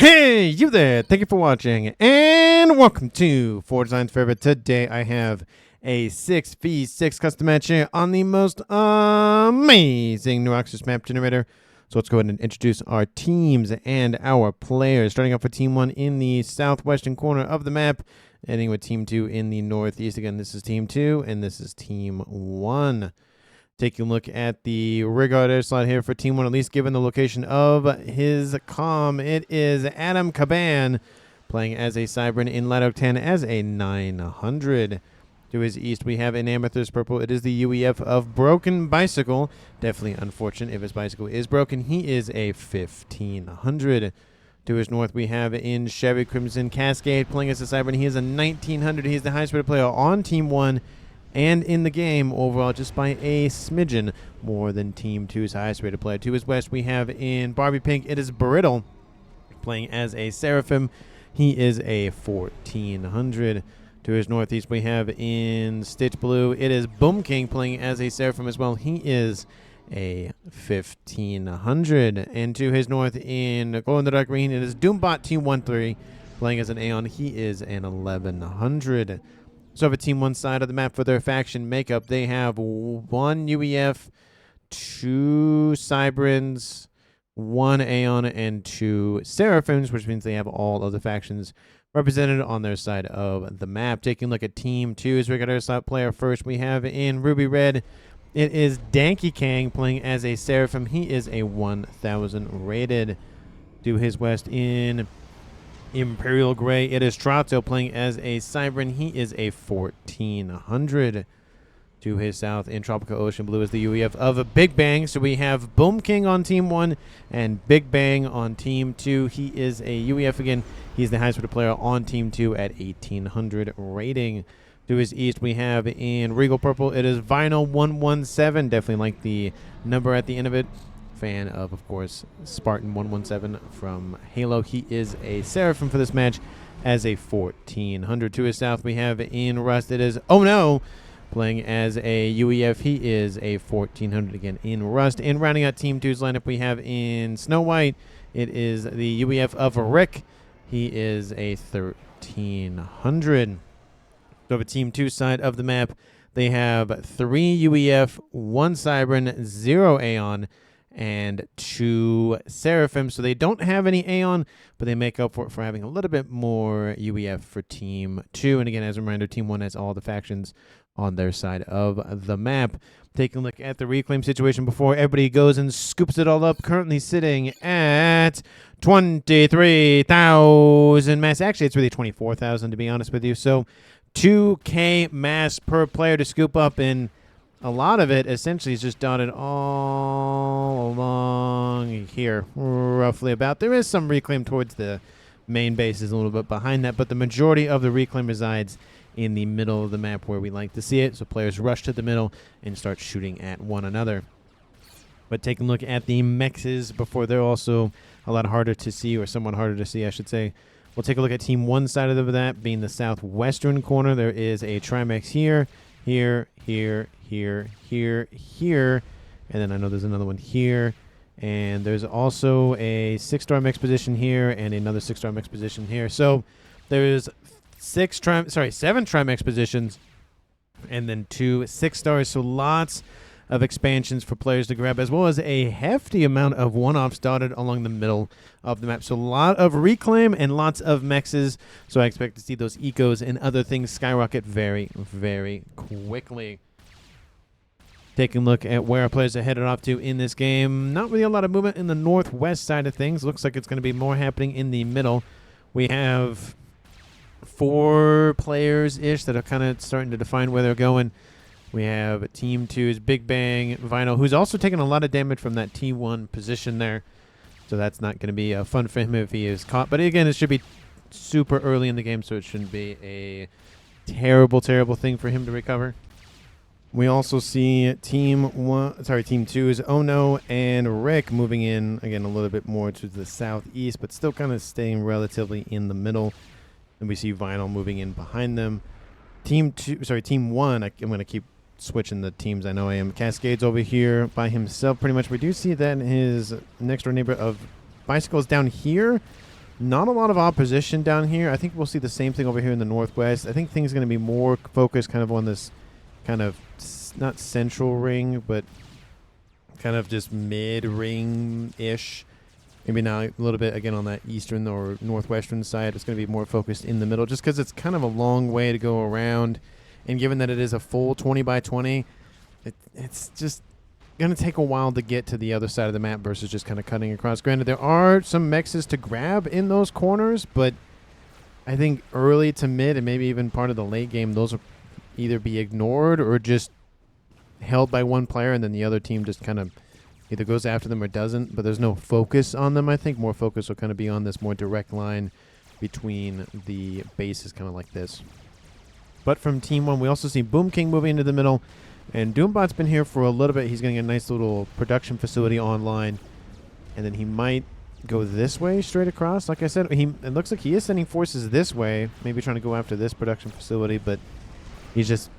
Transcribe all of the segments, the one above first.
Hey, you there. Thank you for watching, and welcome to Forge Designs Forever. Today I have a 6v6 custom match here on the most amazing New Access map generator. So let's go ahead and introduce our teams and our players. Starting off with Team 1 in the southwestern corner of the map, ending with Team 2 in the northeast. Again, this is Team 2, and this is Team 1. Taking a look at the rig air slot here for Team 1, at least given the location of his comm. It is Adam Caban playing as a Cybran in Light Oak 10 as a 900. To his east, we have an Amethyst Purple. It is the UEF of Broken Bicycle. Definitely unfortunate if his bicycle is broken. He is a 1500. To his north, we have in Chevy Crimson Cascade playing as a Cybran. He is a 1900. He is the highest rated player on Team 1. And in the game overall, just by a smidgen more than Team 2's highest rated player. To his west, we have in Barbie Pink, it is Brittle playing as a Seraphim. He is a 1400. To his northeast, we have in Stitch Blue, it is Boom King playing as a Seraphim as well. He is a 1500. And to his north in Glow in the Dark Green, it is Doombot T13 playing as an Aeon. He is an 1100. So for Team 1 side of the map for their faction makeup, they have 1 UEF, 2 Cybrans, 1 Aeon, and 2 Seraphims, which means they have all of the factions represented on their side of the map. Taking a look at Team 2's regular slot player first, we have in Ruby Red, it is Danky Kang playing as a Seraphim. He is a 1000 rated. To his west in Imperial Gray, it is Trato playing as a Cybran. He is a 1400. To his south in Tropical Ocean Blue is the UEF of Big Bang. So we have Boom King on Team 1 and Big Bang on Team 2. He is a UEF again. He's the highest rated player on Team 2 at 1800 rating. To his east, we have in Regal Purple, it is Vinyl 117. Definitely like the number at the end of it. Fan of course, Spartan 117 from Halo. He is a Seraphim for this match as a 1400. To his south, we have in Rust, it is Oh No playing as a UEF. He is a 1400 again in Rust. And rounding out Team 2's lineup, we have in Snow White, it is the UEF of Rick. He is a 1300. So for Team 2 side of the map, they have 3 UEF, 1 Cybran, 0 Aeon, and 2 Seraphim. So they don't have any Aeon, but they make up for it for having a little bit more UEF for Team 2. And again, as a reminder, Team 1 has all the factions on their side of the map. Taking a look at the reclaim situation before everybody goes and scoops it all up. Currently sitting at 23,000 mass. Actually, it's really 24,000 to be honest with you. So 2K mass per player to scoop up, and a lot of it essentially is just dotted all along here, roughly about. There is some reclaim towards the main bases a little bit behind that, but the majority of the reclaim resides in the middle of the map where we like to see it. So players rush to the middle and start shooting at one another. But taking a look at the mexes before, they're also a lot harder to see, or somewhat harder to see, I should say. We'll take a look at Team 1 side of that, being the southwestern corner. There is a Trimex here, here, here, here, here, here, and then I know there's another one here, and there's also a 6-star mix position here and another 6-star mix position here. So there's 7 Trimex positions and then 2 6-stars. So lots of expansions for players to grab, as well as a hefty amount of one-offs dotted along the middle of the map. So a lot of reclaim and lots of mexes. So I expect to see those ecos and other things skyrocket very, very quickly. Taking a look at where our players are headed off to in this game. Not really a lot of movement in the northwest side of things. Looks like it's going to be more happening in the middle. We have 4 players-ish that are kind of starting to define where they're going. We have Team 2's Big Bang Vinyl, who's also taking a lot of damage from that T1 position there. So that's not going to be fun for him if he is caught. But again, it should be super early in the game, so it shouldn't be a terrible, terrible thing for him to recover. We also see Team 2's Oh No and Rick moving in, again, a little bit more to the southeast, but still kind of staying relatively in the middle. And we see Vinyl moving in behind them. Team 1, I'm going to keep switching the teams. I know I am. Cascade's over here by himself pretty much. We do see that his next door neighbor of Bicycle's down here. Not a lot of opposition down here. I think we'll see the same thing over here in the northwest. I think things are going to be more focused kind of on this kind of not central ring, but kind of just mid-ring-ish. Maybe now a little bit, again, on that eastern or northwestern side. It's going to be more focused in the middle just because it's kind of a long way to go around. And given that it is a full 20 by 20, it's just going to take a while to get to the other side of the map versus just kind of cutting across. Granted, there are some mexes to grab in those corners, but I think early to mid and maybe even part of the late game, those will either be ignored or just held by one player, and then the other team just kind of either goes after them or doesn't. But there's no focus on them. I think more focus will kind of be on this more direct line between the bases, kind of like this. But from Team 1, we also see Boom King moving into the middle. And Doombot's been here for a little bit. He's getting a nice little production facility online. And then he might go this way straight across. Like I said, it looks like he is sending forces this way. Maybe trying to go after this production facility. But he's just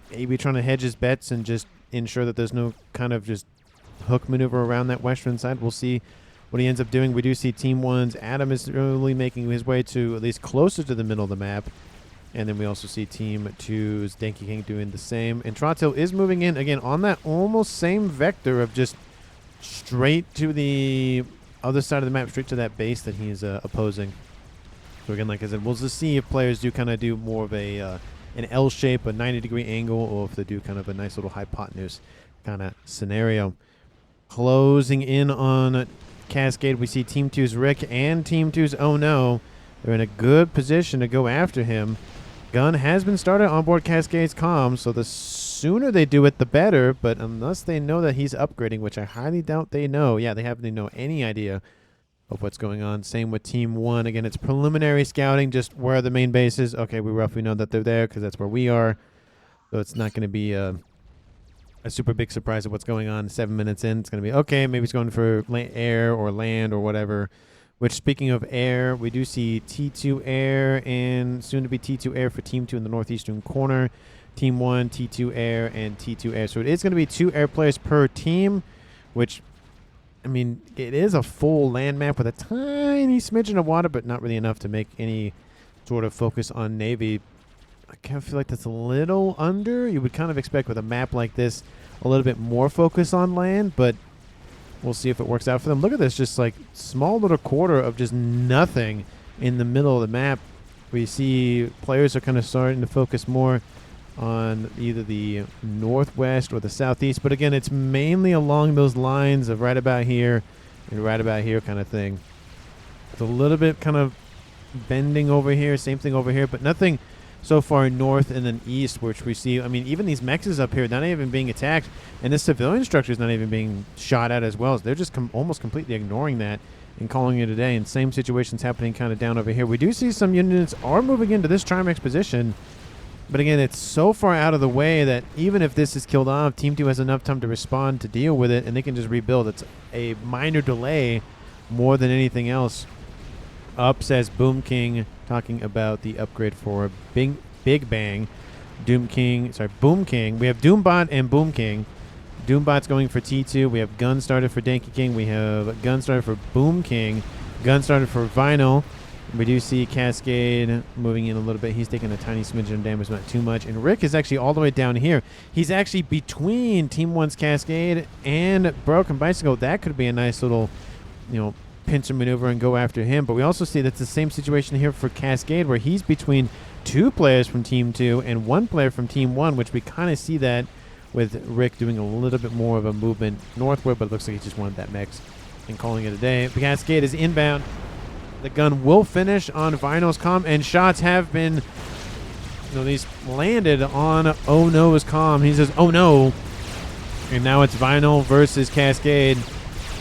maybe trying to hedge his bets and just ensure that there's no kind of just hook maneuver around that western side. We'll see what he ends up doing. We do see Team 1's Adam is really making his way to at least closer to the middle of the map. And then we also see Team 2's Denki King doing the same. And Trottil is moving in, again, on that almost same vector of just straight to the other side of the map, straight to that base that he's opposing. So again, like I said, we'll just see if players do kind of do more of a an L shape, a 90-degree angle, or if they do kind of a nice little hypotenuse kind of scenario. Closing in on Cascade, we see Team 2's Rick and Team 2's Oh No. They're in a good position to go after him. Gun has been started on board Cascade's comms, so the sooner they do it, the better. But unless they know that he's upgrading, which I highly doubt they know. Yeah, they haven't know any idea of what's going on. Same with Team 1. Again, it's preliminary scouting, just where are the main bases. Okay, we roughly know that they're there because that's where we are. So it's not going to be a super big surprise of what's going on 7 minutes in. It's going to be, okay, maybe he's going for air or land or whatever. Which, speaking of air, we do see T2 air and soon to be T2 air for Team 2 in the northeastern corner. Team 1, T2 air, and T2 air. So it is going to be 2 air players per team, which, I mean, it is a full land map with a tiny smidgen of water, but not really enough to make any sort of focus on Navy. I kind of feel like that's a little under. You would kind of expect with a map like this a little bit more focus on land, but we'll see if it works out for them. Look at this, just like small little quarter of just nothing in the middle of the map. We see players are kind of starting to focus more on either the northwest or the southeast. But again, it's mainly along those lines of right about here and right about here kind of thing. It's a little bit kind of bending over here, same thing over here, but nothing so far north and then east, which we see. I mean, even these mexes up here, not even being attacked, and this civilian structure is not even being shot at as well. So they're just almost completely ignoring that and calling it a day. And same situations happening kind of down over here. We do see some units are moving into this Trimex position, but again, it's so far out of the way that even if this is killed off, Team 2 has enough time to respond to deal with it, and they can just rebuild. It's a minor delay more than anything else. Up says Boom King, talking about the upgrade for Big Bang. Boom King. We have Doombot and Boom King. Doombot's going for T2. We have gun started for Denki King. We have gun started for Boom King. Gun started for Vinyl. We do see Cascade moving in a little bit. He's taking a tiny smidgen of damage, not too much. And Rick is actually all the way down here. He's actually between Team 1's Cascade and Broken Bicycle. That could be a nice little, pincer maneuver and go after him. But we also see that's the same situation here for Cascade, where he's between 2 players from Team 2 and 1 player from Team 1, which we kind of see that with Rick doing a little bit more of a movement northward, but it looks like he just wanted that mix and calling it a day. Cascade is inbound. The gun will finish on Vinyl's comm, and shots have been, these landed on Oh No's comm. He says, oh no. And now it's Vinyl versus Cascade.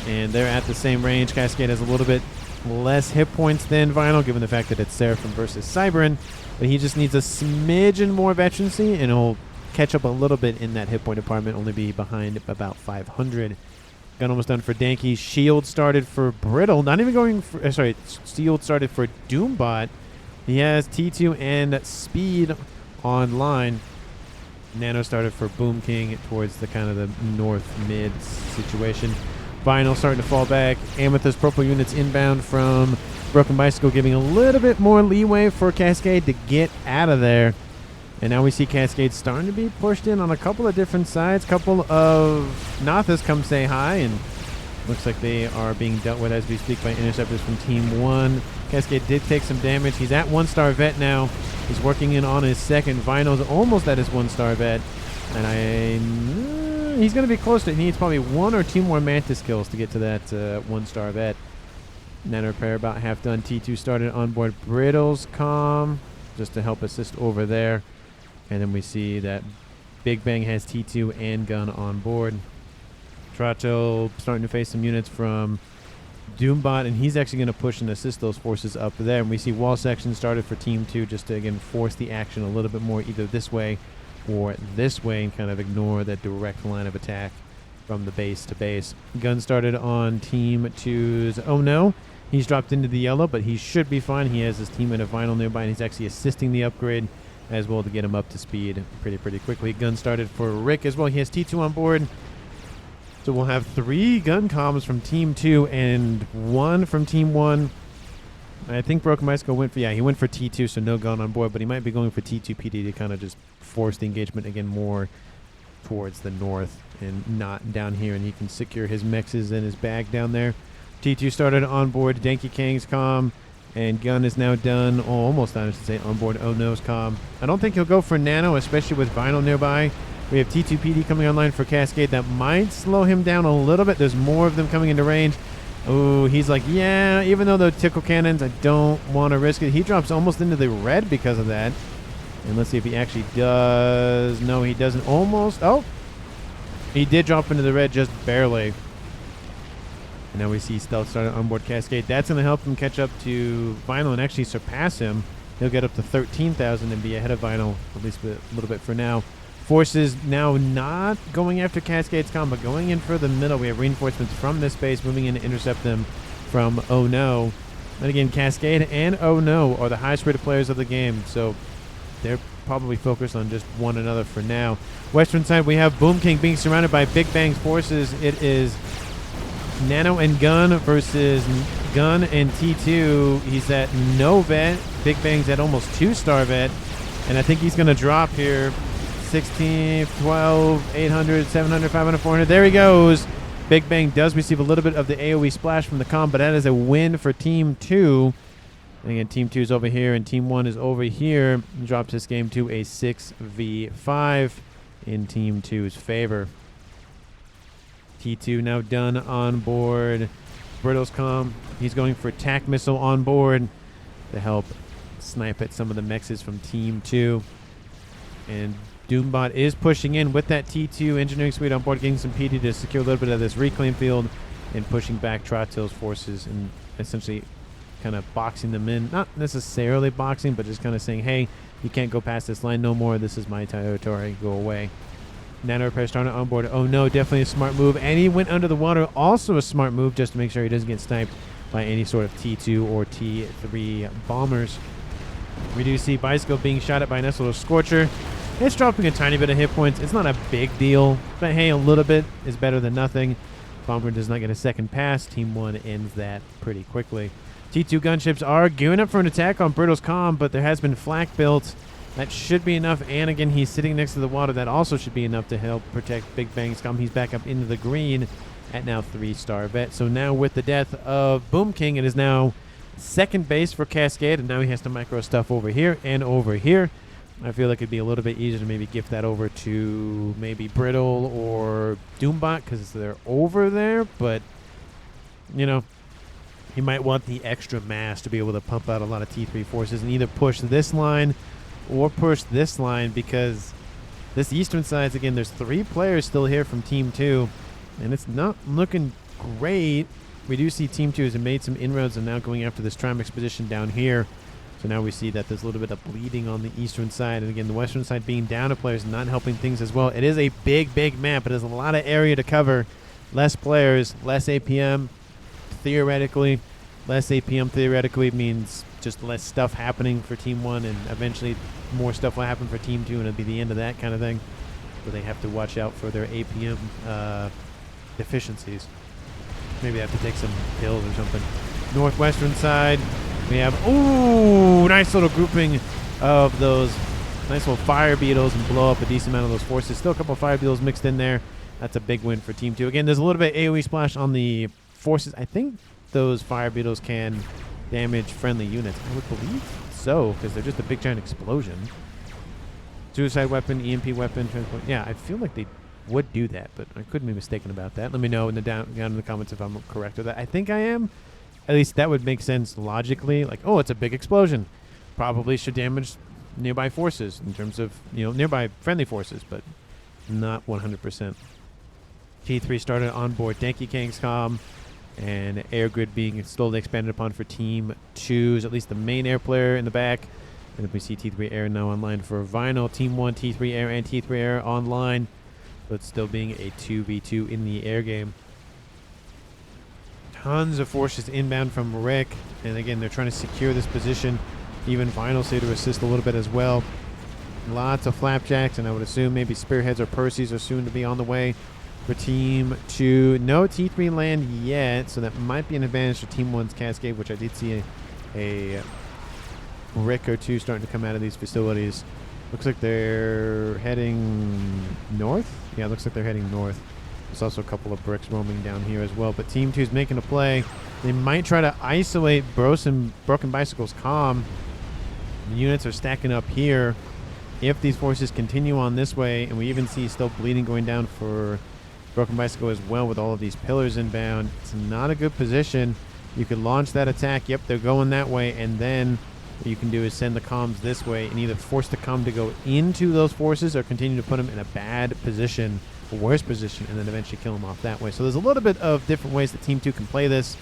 And they're at the same range. Cascade has a little bit less hit points than Vinyl, given the fact that it's Seraphim versus Cybern. But he just needs a smidgen more veterancy, and he'll catch up a little bit in that hit point department, only be behind about 500. Gun almost done for Denki. Shield started for Brittle. Not even going for... Shield started for Doombot. He has T2 and Speed online. Nano started for Boom King towards the kind of the north-mid situation. Vinyl starting to fall back. Amethyst purple units inbound from Broken Bicycle giving a little bit more leeway for Cascade to get out of there. And now we see Cascade starting to be pushed in on a couple of different sides. Couple of Nathas come say hi, and looks like they are being dealt with as we speak by interceptors from Team 1. Cascade did take some damage. He's at 1-star vet now. He's working in on his second. Vinyls almost at his 1-star vet. And he's going to be close to it. He needs probably 1 or 2 more Mantis kills to get to that 1-star vet. Nano repair about half done. T2 started on board Brittle's comm just to help assist over there. And then we see that Big Bang has T2 and gun on board. Trato starting to face some units from Doombot, and he's actually going to push and assist those forces up there. And we see wall section started for Team 2 just to, again, force the action a little bit more either this way or this way and kind of ignore that direct line of attack from the base to base. Gun started on Team 2's. Oh, no. He's dropped into the yellow, but he should be fine. He has his teammate of Vinyl nearby, and he's actually assisting the upgrade as well to get him up to speed pretty quickly. Gun started for Rick as well. He has T2 on board. So we'll have 3 gun comms from Team 2 and 1 from Team 1. I think Broken Bicycle went for, he went for T2, so no gun on board, but he might be going for T2 PD to kind of just force the engagement again more towards the north and not down here, and he can secure his mixes in his bag down there. T2 started on board Danky Kang's comm, and gun is now done, almost done, I should say, on board Oh No's comm. I don't think he'll go for Nano, especially with Vinyl nearby. We have T2 PD coming online for Cascade. That might slow him down a little bit. There's more of them coming into range. Oh, he's like, yeah, even though the tickle cannons, I don't want to risk it. He drops almost into the red because of that. And let's see if he actually does. No, he doesn't. Almost. Oh, he did drop into the red just barely. And now we see Stealth started on board Cascade. That's going to help him catch up to Vinyl and actually surpass him. He'll get up to 13,000 and be ahead of Vinyl, at least a little bit for now. Forces now not going after Cascade's comm, but going in for the middle. We have reinforcements from this base moving in to intercept them from Oh No. And again, Cascade and Oh No are the highest rated players of the game, so they're probably focused on just one another for now. Western side, we have Boom King being surrounded by Big Bang's forces. It is Nano and Gun versus Gun and T2. He's at no vet. Big Bang's at almost 2-star vet, and I think he's going to drop here. 16, 12, 800, 700, 500, 400. There he goes. Big Bang does receive a little bit of the AoE splash from the comm, but that is a win for Team 2. And again, Team 2 is over here, and Team 1 is over here. Drops this game to a 6v5 in Team 2's favor. T2 now done on board Brittle's comm. He's going for attack missile on board to help snipe at some of the mexes from Team 2. And Doombot is pushing in with that T2 engineering suite on board, getting some PD to secure a little bit of this reclaim field and pushing back Trotil's forces and essentially kind of boxing them in. Not necessarily boxing, but just kind of saying, hey, you can't go past this line no more. This is my territory. Go away. Nano repair started on board. Oh no, definitely a smart move. And he went under the water. Also a smart move just to make sure he doesn't get sniped by any sort of T2 or T3 bombers. We do see Bicycle being shot at by a nice little Scorcher. It's dropping a tiny bit of hit points. It's not a big deal, but hey, a little bit is better than nothing. Bomber does not get a second pass. Team 1 ends that pretty quickly. T2 gunships are gearing up for an attack on Brittle's comm, but there has been flak built. That should be enough, and again, he's sitting next to the water. That also should be enough to help protect Big Bang's comm. He's back up into the green at now 3-star vet. So now with the death of Boom King, it is now second base for Cascade, and now he has to micro stuff over here and over here. I feel like it'd be a little bit easier to maybe gift that over to maybe Brittle or Doombot because they're over there, but, you know, he might want the extra mass to be able to pump out a lot of T3 forces and either push this line or push this line, because this eastern side, again, there's 3 players still here from Team 2, and it's not looking great. We do see Team 2 has made some inroads and now going after this Trimex position down here. So now we see that there's a little bit of bleeding on the eastern side. And again, the western side being down to players, not helping things as well. It is a big map. It has a lot of area to cover. Less players, less APM, theoretically. Less APM theoretically means just less stuff happening for Team 1, and eventually more stuff will happen for Team 2, and it'll be the end of that kind of thing. So they have to watch out for their APM deficiencies. Maybe they have to take some pills or something. Northwestern side, We have, ooh, nice little grouping of those nice little fire beetles and blow up a decent amount of those forces. Still a couple of fire beetles mixed in there. That's a big win for Team 2. Again, there's a little bit AoE splash on the forces. I think those fire beetles can damage friendly units. I would believe so, because they're just a big giant explosion. Suicide weapon, EMP weapon, transport. Yeah, I feel like they would do that, but I could be mistaken about that. Let me know down in the comments if I'm correct with that. I think I am. At least that would make sense logically. Like, oh, it's a big explosion. Probably should damage nearby forces in terms of, nearby friendly forces, but not 100%. T3 started on board Denki Kang's comm, and air grid being slowly expanded upon for Team 2's, at least the main air player in the back. And if we see T3 air now online for Vinyl, Team 1, T3 air, and T3 air online, but still being a 2v2 in the air game. Tons of forces inbound from Rick, and again, they're trying to secure this position. Even Vinyl's here to assist a little bit as well. Lots of flapjacks, and I would assume maybe spearheads or Percys are soon to be on the way for Team 2. No T3 land yet, so that might be an advantage for Team 1's Cascade, which I did see a Rick or two starting to come out of these facilities. Looks like they're heading north. Yeah, looks like they're heading north. There's also a couple of bricks roaming down here as well. But Team 2 is making a play. They might try to isolate Broken Bicycle's comm. The units are stacking up here. If these forces continue on this way, and we even see still bleeding going down for Broken Bicycle as well with all of these pillars inbound, it's not a good position. You could launch that attack. Yep, they're going that way, and then what you can do is send the comms this way and either force the comm to go into those forces or continue to put them in a bad position, a worse position, and then eventually kill them off that way. So there's a little bit of different ways that Team 2 can play this.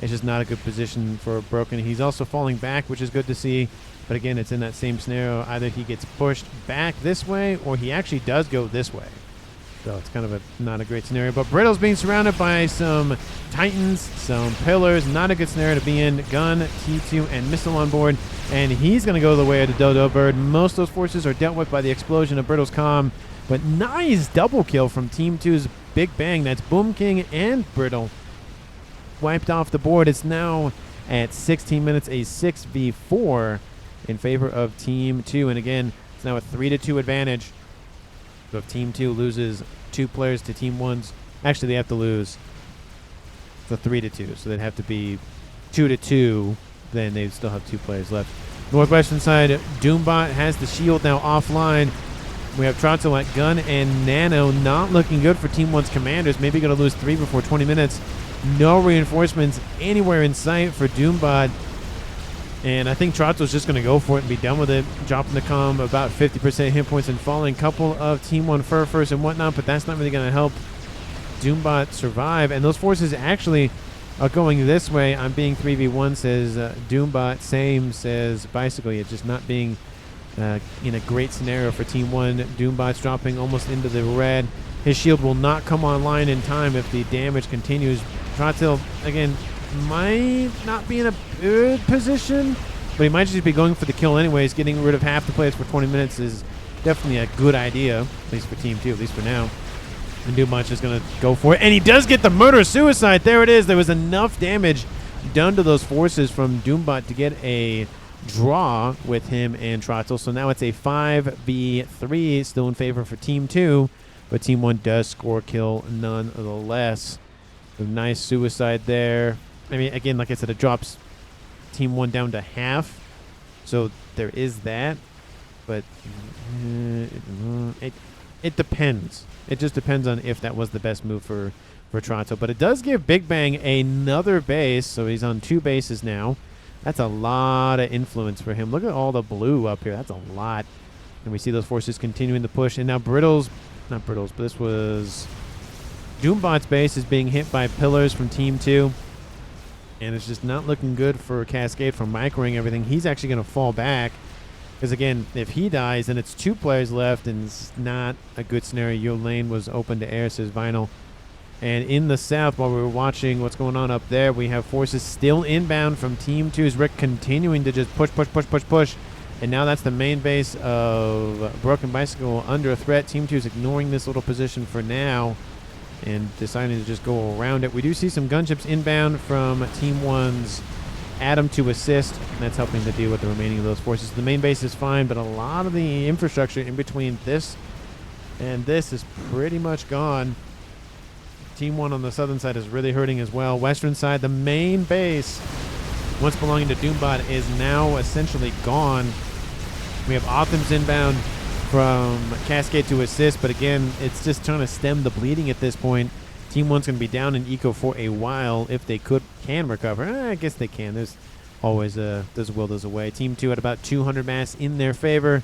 It's just not a good position for Broken. He's also falling back, which is good to see. But again, it's in that same scenario. Either he gets pushed back this way or he actually does go this way. So it's kind of not a great scenario. But Brittle's being surrounded by some Titans, some pillars. Not a good scenario to be in. Gun, T2, and missile on board. And he's going to go the way of the Dodo Bird. Most of those forces are dealt with by the explosion of Brittle's comm. But nice double kill from Team 2's Big Bang. That's Boom King and Brittle wiped off the board. It's now at 16 minutes, a 6v4 in favor of Team 2. And again, it's now a 3-2 advantage. So if Team 2 loses 2 players to Team 1's, actually they have to lose the 3-2. So they'd have to be 2-2. Then they'd still have 2 players left. Northwestern side, Doombot has the shield now offline. We have Trotzel at gun and Nano. Not looking good for Team 1's commanders. Maybe going to lose 3 before 20 minutes. No reinforcements anywhere in sight for Doombot. And I think Trotzel's just going to go for it and be done with it. Dropping the comm about 50% hit points and falling. Couple of Team 1 Furfurs and whatnot, but that's not really going to help Doombot survive. And those forces actually are going this way. I'm being 3v1, says Doombot. Same, says Bicycle. It's just not being in a great scenario for Team 1. Doombot's dropping almost into the red. His shield will not come online in time if the damage continues. Trotzel, again, might not be in a good position, but he might just be going for the kill anyways. Getting rid of half the players for 20 minutes is definitely a good idea, at least for Team 2, at least for now. And Doombot's just going to go for it. And he does get the murder-suicide. There it is. There was enough damage done to those forces from Doombot to get a draw with him and Trotzel. So now it's a 5v3, still in favor for Team 2, but Team 1 does score kill nonetheless. A nice suicide there. I mean, again, like I said, it drops Team 1 down to half. So there is that. But it depends. It just depends on if that was the best move for Trotzel. But it does give Big Bang another base. So he's on 2 bases now. That's a lot of influence for him. Look at all the blue up here. That's a lot. And we see those forces continuing to push. And now Brittle's, not Brittle's, but this was Doombot's base is being hit by pillars from Team 2. And it's just not looking good for Cascade from microing everything. He's actually going to fall back. Because, again, if he dies, then it's 2 players left, and it's not a good scenario. Your lane was open to air, says Vinyl. And in the south, while we were watching what's going on up there, we have forces still inbound from Team 2's Rick continuing to just push. And now that's the main base of Broken Bicycle under a threat. Team 2 is ignoring this little position for now and deciding to just go around it. We do see some gunships inbound from Team 1's Adam to assist, and that's helping to deal with the remaining of those forces. The main base is fine, but a lot of the infrastructure in between this and this is pretty much gone. Team 1 on the southern side is really hurting as well. Western side, the main base, once belonging to Doombot, is now essentially gone. We have Othams inbound from Cascade to assist, but again, it's just trying to stem the bleeding at this point. Team 1's going to be down in eco for a while if they can recover. I guess they can. There's always there's a will, there's a way. Team 2 at about 200 mass in their favor.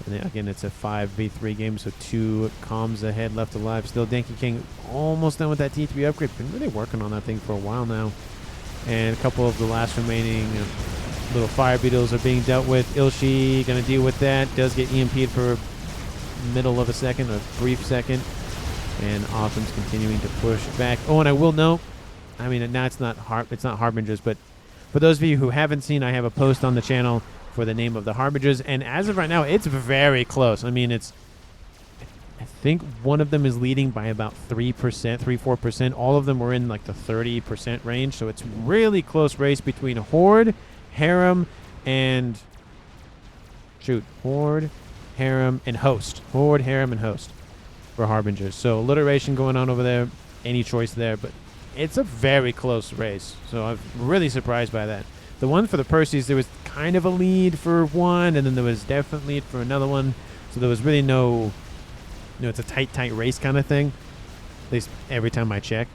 And again, it's a 5v3 game, so 2 comms ahead left alive. Still, Danky King almost done with that T3 upgrade. Been really working on that thing for a while now. And a couple of the last remaining little fire beetles are being dealt with. Ilshi going to deal with that. Does get EMP'd for middle of a second, a brief second. And Opham's continuing to push back. Oh, and I will note, I mean, now it's not Harbingers, but for those of you who haven't seen, I have a post on the channel for the name of the Harbingers, and as of right now, it's very close. I mean, I think one of them is leading by about 3%, all of them were in like the 30% range, so it's really close race between Horde, Harem, and Horde, Harem, and Host. Horde, Harem, and Host for Harbingers. So alliteration going on over there, any choice there, but it's a very close race, so I'm really surprised by that. The one for the Perseus, there was kind of a lead for one, and then there was definitely lead for another one, so there was really no, it's a tight race kind of thing, at least every time I check.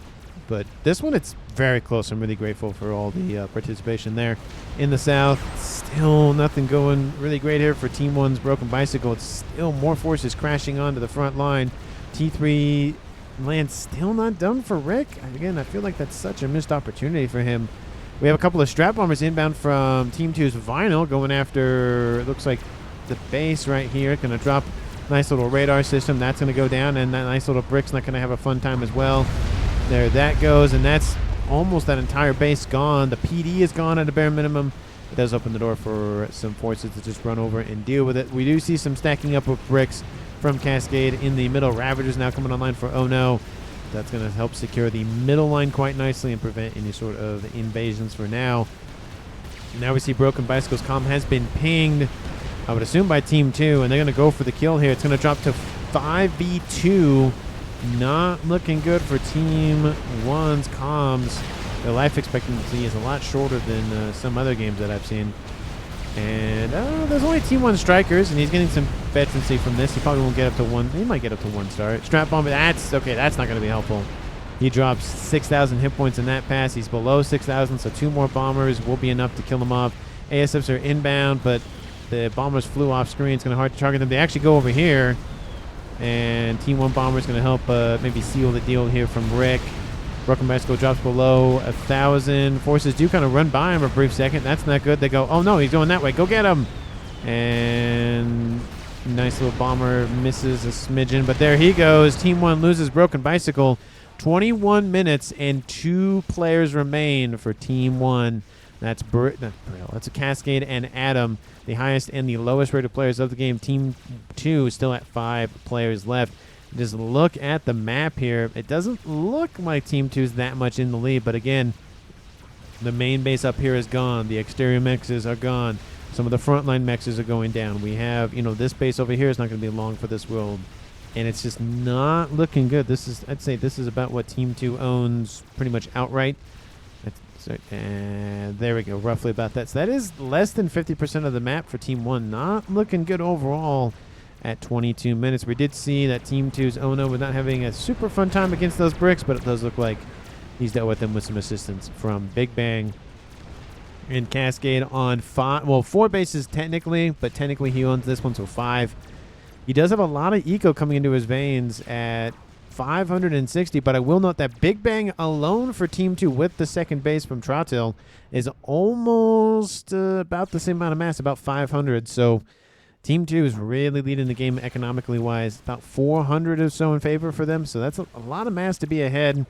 But this one, it's very close. I'm really grateful for all the participation there. In the south, still nothing going really great here for Team 1's Broken Bicycle. It's still more forces crashing onto the front line. T3 land still not done for Rick. Again, I feel like that's such a missed opportunity for him. We have a couple of strap bombers inbound from Team 2's Vinyl going after, it looks like, the base right here. Going to drop a nice little radar system. That's going to go down, and that nice little brick's not going to have a fun time as well. There that goes, and that's almost that entire base gone. The PD is gone at a bare minimum. It does open the door for some forces to just run over and deal with it. We do see some stacking up of bricks from Cascade in the middle. Ravagers now coming online for Oh No. That's going to help secure the middle line quite nicely and prevent any sort of invasions for now. Now we see Broken Bicycle's comm has been pinged, I would assume by Team 2, and they're going to go for the kill here. It's going to drop to 5v2. Not looking good for Team 1's comms. Their life expectancy is a lot shorter than some other games that I've seen. And there's only Team 1 strikers, and he's getting some veterancy from this. He probably won't get up to one. He might get up to 1 star. Strap bomber, that's okay. That's not going to be helpful. He drops 6,000 hit points in that pass. He's below 6,000, so 2 more bombers will be enough to kill him off. ASFs are inbound, but the bombers flew off screen. It's going to hard to target them. They actually go over here, and Team 1 bomber is going to help maybe seal the deal here from Rick. Broken Bicycle drops below 1,000. Forces do kind of run by him a brief second. That's not good. They go, oh no, he's going that way. Go get him. And nice little bomber misses a smidgen, but there he goes. Team 1 loses Broken Bicycle. 21 minutes and 2 players remain for Team 1. That's That's a Cascade and Adam, the highest and the lowest rated players of the game. Team 2 is still at 5 players left. Just look at the map here. It doesn't look like Team 2 is that much in the lead, but again, the main base up here is gone. The exterior mexes are gone. Some of the frontline mexes are going down. We have, this base over here is not going to be long for this world, and it's just not looking good. I'd say this is about what Team 2 owns pretty much outright. And there we go, roughly about that. So that is less than 50% of the map for Team 1. Not looking good overall at 22 minutes. We did see that Team 2's Ono was not having a super fun time against those bricks, but it does look like he's dealt with them with some assistance from Big Bang and Cascade on 4 bases technically, but technically he owns this one, so 5. He does have a lot of eco coming into his veins at 560, but I will note that Big Bang alone for Team 2 with the second base from Trottil is almost about the same amount of mass, about 500. So Team 2 is really leading the game economically wise, about 400 or so in favor for them. So that's a lot of mass to be ahead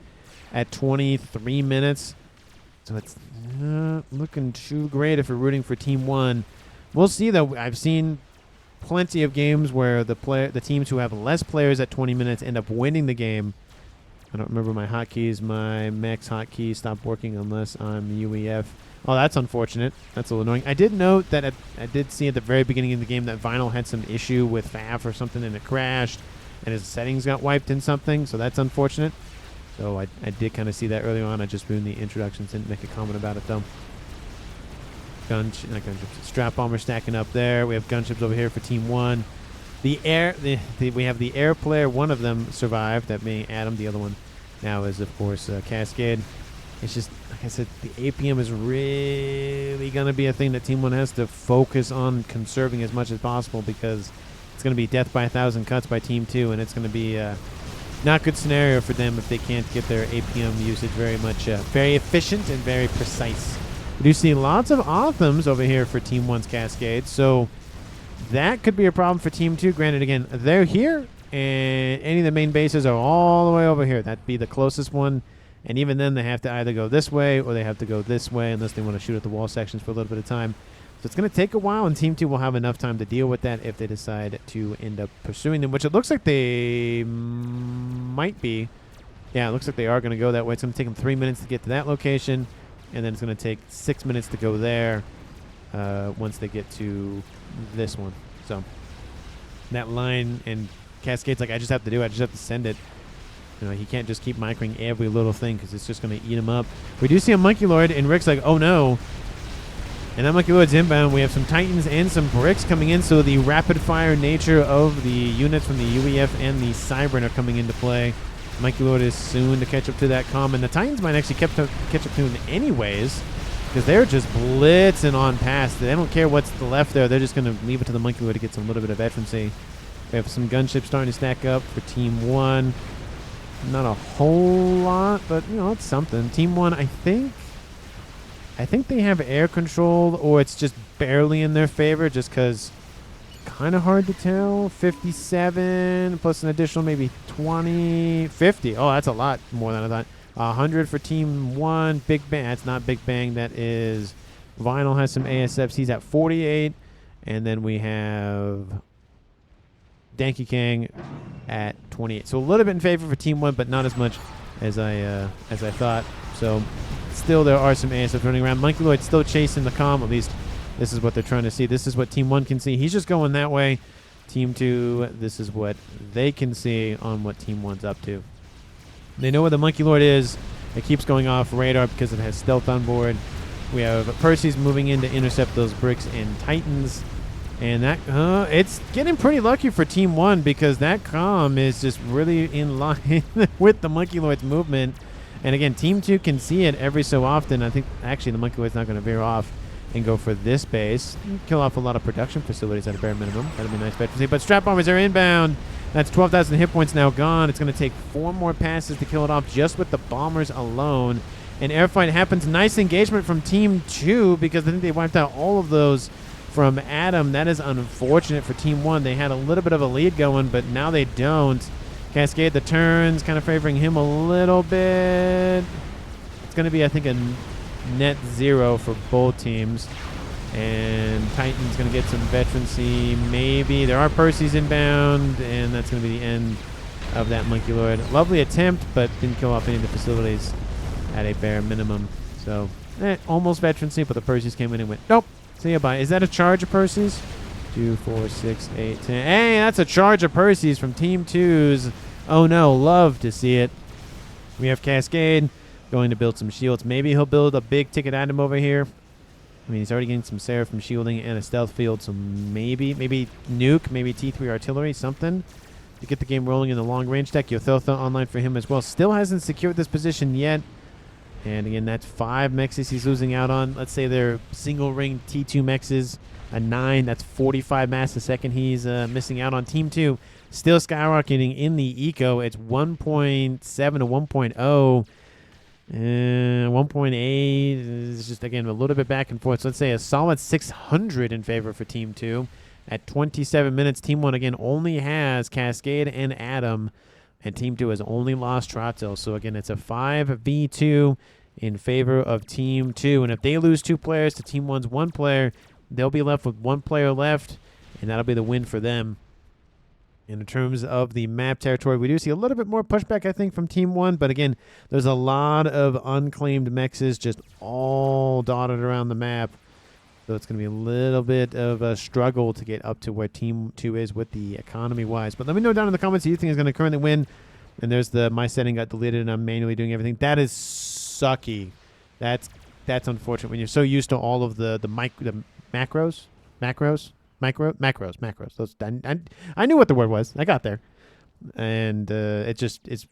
at 23 minutes. So it's not looking too great if we're rooting for Team 1. We'll see, though. I've seen plenty of games where the teams who have less players at 20 minutes end up winning the game. I don't remember my hotkeys. My max hotkey stopped working unless I'm UEF. Oh, that's unfortunate. That's a little annoying. I did note that I did see at the very beginning of the game that Vinyl had some issue with FAF or something, and it crashed, and his settings got wiped in something, so that's unfortunate. So I did kind of see that early on. I just ruined the introductions, didn't make a comment about it, though. Not gunships. Strap bomber stacking up there. We have gunships over here for Team 1. We have the air player. One of them survived, that being Adam. The other one now is, of course, Cascade. It's just, like I said, the APM is really going to be a thing that Team 1 has to focus on conserving as much as possible, because it's going to be death by 1,000 cuts by Team 2, and it's going to be not good scenario for them if they can't get their APM usage very efficient and very precise. We do see lots of Authams over here for Team 1's Cascade, so that could be a problem for Team 2. Granted, again, they're here, and any of the main bases are all the way over here. That'd be the closest one. And even then, they have to either go this way or they have to go this way, unless they want to shoot at the wall sections for a little bit of time. So it's going to take a while, and Team 2 will have enough time to deal with that if they decide to end up pursuing them, which it looks like they might be. Yeah, it looks like they are going to go that way. It's going to take them 3 minutes to get to that location, and then it's going to take 6 minutes to go there once they get to this one. So that line and Cascade's like, I just have to send it. You know, he can't just keep microing every little thing, because it's just going to eat him up. We do see a Monkey Lord, and Rick's like, oh no. And that Monkey Lord's inbound. We have some Titans and some bricks coming in, so the rapid-fire nature of the units from the UEF and the Cybran are coming into play. Monkey Lord is soon to catch up to that comm, and the Titans might actually catch up to him anyways, because they're just blitzing on past. They don't care what's left there. They're just going to leave it to the Monkey Lord to get some little bit of veterancy. We have some gunships starting to stack up for Team 1. Not a whole lot, but, you know, it's something. Team 1, I think they have air control, or it's just barely in their favor, just because kind of hard to tell. 57 plus an additional maybe 20, 50. Oh, that's a lot more than I thought. 100 for Team 1. Big Bang. That's not Big Bang. That is Vinyl has some ASFs. He's at 48. And then we have Danky Kang at 28. So a little bit in favor for Team 1, but not as much as I thought. So still there are some ASFs running around. Monkey Lloyd still chasing the comm. At least this is what they're trying to see. This is what Team 1 can see. He's just going that way. Team 2, this is what they can see on what Team 1's up to. They know where the Monkey Lord is. It keeps going off radar because it has stealth on board. We have Percy's moving in to intercept those bricks and Titans. And that it's getting pretty lucky for Team 1, because that comm is just really in line with the Monkey Lord's movement. And again, Team 2 can see it every so often. I think actually the Monkey Lord's not going to veer off and go for this base. Kill off a lot of production facilities at a bare minimum. That'll be a nice bet to see. But Strap Bombers are inbound. That's 12,000 hit points now gone. It's going to take 4 more passes to kill it off just with the bombers alone. An airfight happens. Nice engagement from Team 2, because I think they wiped out all of those from Adam. That is unfortunate for Team 1. They had a little bit of a lead going, but now they don't. Cascade the turns, kind of favoring him a little bit. It's going to be, I think, a net 0 for both teams. And Titan's going to get some veterancy, maybe. There are Percy's inbound, and that's going to be the end of that Monkey Lord. Lovely attempt, but didn't kill off any of the facilities at a bare minimum. So, almost veterancy, but the Percy's came in and went, nope. See ya, bye. Is that a charge of Percy's? 2, 4, 6, 8, 10. Hey, that's a charge of Percy's from Team 2's. Oh no, love to see it. We have Cascade going to build some shields. Maybe he'll build a big ticket item over here. I mean, he's already getting some Seraphim shielding and a stealth field, so maybe Nuke, maybe T3 artillery, something to get the game rolling in the long range deck. Yothotha online for him as well. Still hasn't secured this position yet. And again, that's 5 mexes he's losing out on. Let's say they're single ring T2 mexes, a 9. That's 45 mass a second he's missing out on. Team 2 still skyrocketing in the eco. It's 1.7 to 1.0. 1.8 is just, again, a little bit back and forth. So let's say a solid 600 in favor for Team 2. At 27 minutes, Team 1, again, only has Cascade and Adam. And Team 2 has only lost Trottel. So, again, it's a 5v2 in favor of Team 2. And if they lose 2 players to Team 1's 1 player, they'll be left with 1 player left, and that'll be the win for them. In terms of the map territory, we do see a little bit more pushback, I think, from Team 1. But again, there's a lot of unclaimed mexes just all dotted around the map. So it's going to be a little bit of a struggle to get up to where Team 2 is with the economy-wise. But let me know down in the comments who you think is going to currently win. And there's my setting got deleted and I'm manually doing everything. That is sucky. That's unfortunate when you're so used to all of the macros. Those, I knew what the word was. I got there. And it's